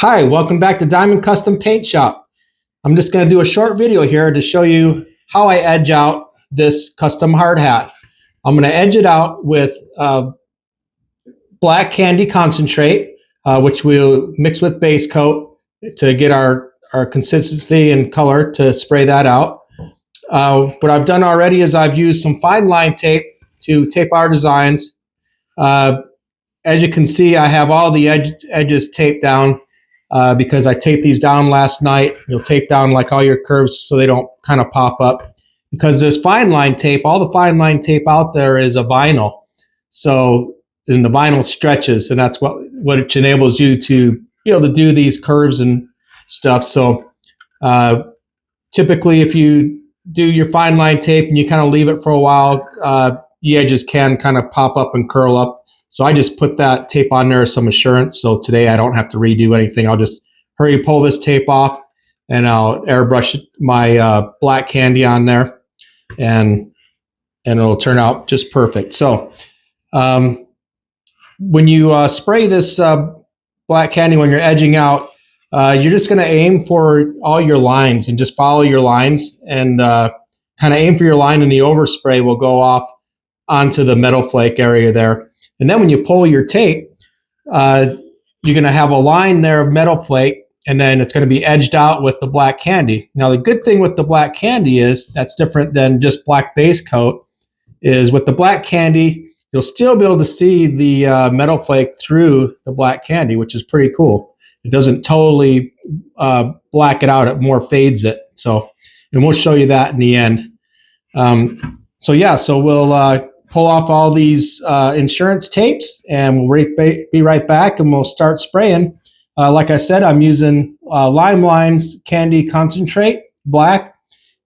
Hi, welcome back to Diamond Custom Paint Shop. I'm just going to do a short video here to show you how I edge out this custom hard hat. I'm going to edge it out with black candy concentrate, which we'll mix with base coat to get our consistency and color to spray that out. What I've done already is I've used some fine line tape to tape our designs. As you can see, I have all the edges taped down. Because I taped these down last night. You'll tape down like all your curves so they don't kind of pop up. Because this fine line tape, all the fine line tape out there is a vinyl. So, and the vinyl stretches, and that's what it enables you to be able to do these curves and stuff. So, typically if you do your fine line tape and you kind of leave it for a while, the edges can kind of pop up and curl up. So I just put that tape on there as some assurance. So today I don't have to redo anything. I'll just hurry pull this tape off and I'll airbrush my black candy on there and it'll turn out just perfect. So when you spray this black candy, when you're edging out, you're just going to aim for all your lines and just follow your lines and kind of aim for your line, and the overspray will go off onto the metal flake area there. And then when you pull your tape, you're going to have a line there of metal flake, and then it's going to be edged out with the black candy. Now, the good thing with the black candy is that's different than just black base coat, is with the black candy, you'll still be able to see the metal flake through the black candy, which is pretty cool. It doesn't totally black it out. It more fades it. So, and we'll show you that in the end. So we'll pull off all these insurance tapes, and we'll be right back, and we'll start spraying. Like I said, I'm using Lime Lines Candy Concentrate Black,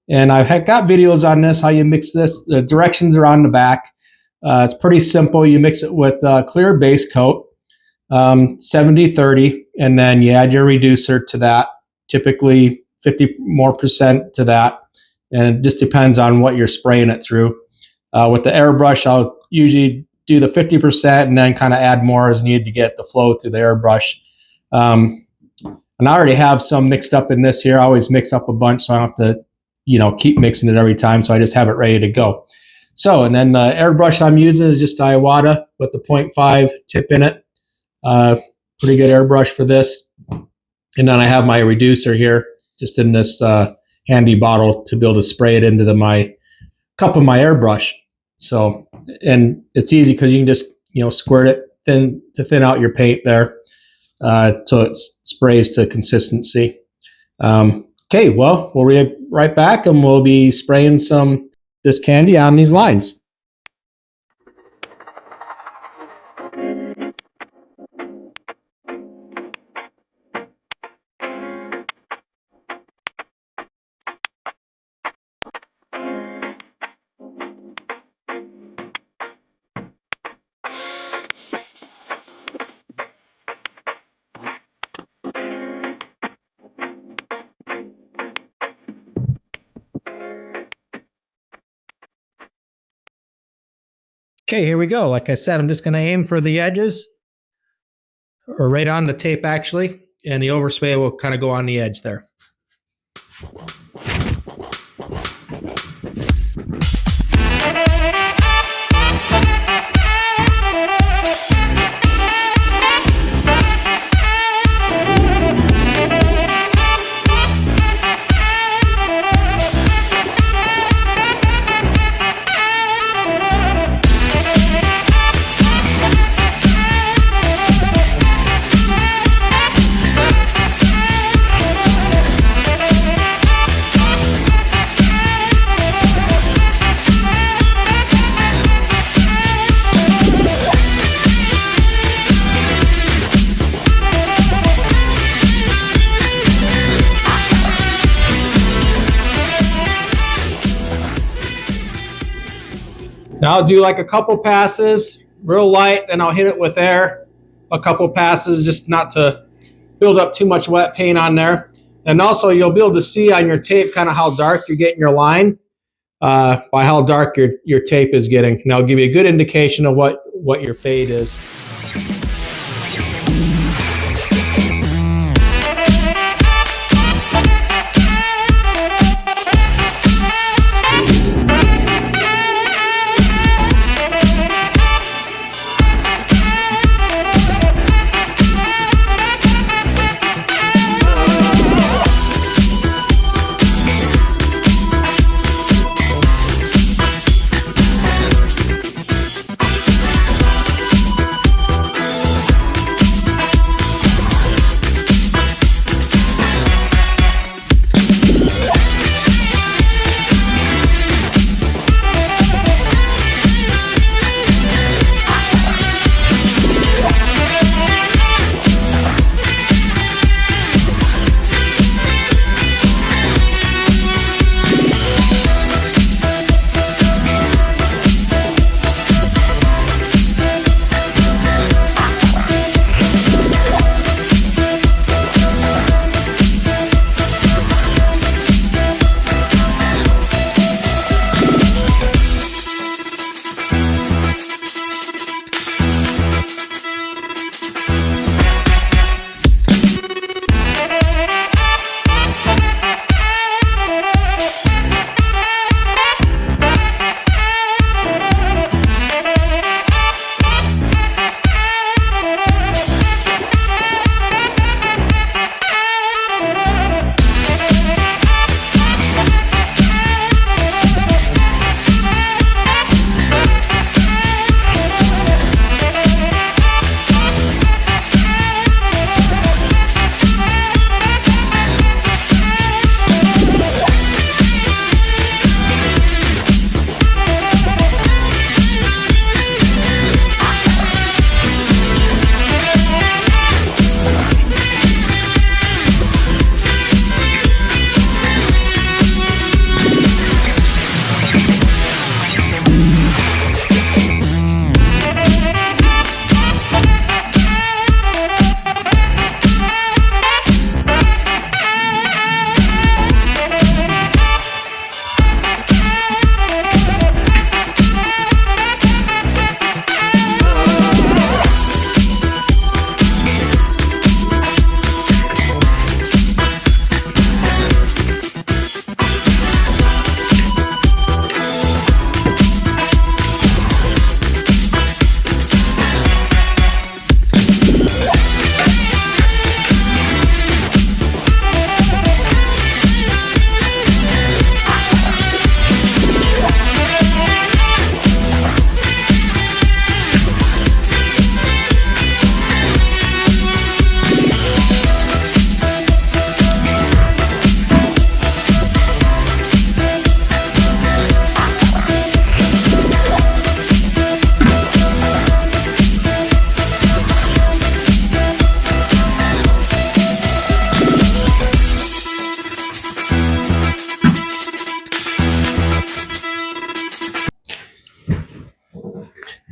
and I've got videos on this, how you mix this. The directions are on the back. It's pretty simple. You mix it with clear base coat, 70-30, and then you add your reducer to that, typically 50% more to that, and it just depends on what you're spraying it through. With the airbrush, I'll usually do the 50% and then kind of add more as needed to get the flow through the airbrush. And I already have some mixed up in this here. I always mix up a bunch, so I don't have to, keep mixing it every time. So I just have it ready to go. So, and then the airbrush I'm using is just Iwata with the 0.5 tip in it. Pretty good airbrush for this. And then I have my reducer here, just in this handy bottle to be able to spray it into my cup of my airbrush. So, and it's easy because you can just, squirt it to thin out your paint there till it sprays to consistency. Okay, well, we'll be right back, and we'll be spraying this candy on these lines. Okay, here we go. Like I said, I'm just going to aim for the edges, or right on the tape actually, and the overspray will kind of go on the edge there. Now I'll do like a couple passes, real light, and I'll hit it with air. A couple passes, just not to build up too much wet paint on there. And also you'll be able to see on your tape kind of how dark you're getting your line by how dark your tape is getting. And that'll give you a good indication of what your fade is.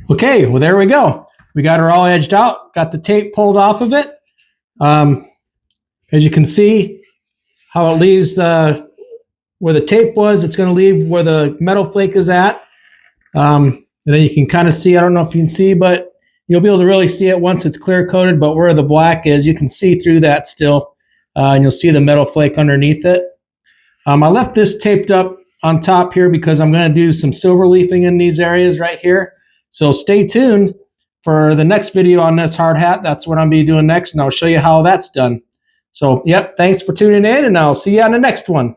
Okay, well, there we go. We got her all edged out, got the tape pulled off of it. As you can see how it leaves where the tape was, it's going to leave where the metal flake is at. And then you can kind of see, I don't know if you can see, but you'll be able to really see it once it's clear coated, but where the black is, you can see through that still, and you'll see the metal flake underneath it. I left this taped up on top here because I'm going to do some silver leafing in these areas right here. So stay tuned for the next video on this hard hat. That's what I'm going to be doing next, and I'll show you how that's done. So, yep, thanks for tuning in, and I'll see you on the next one.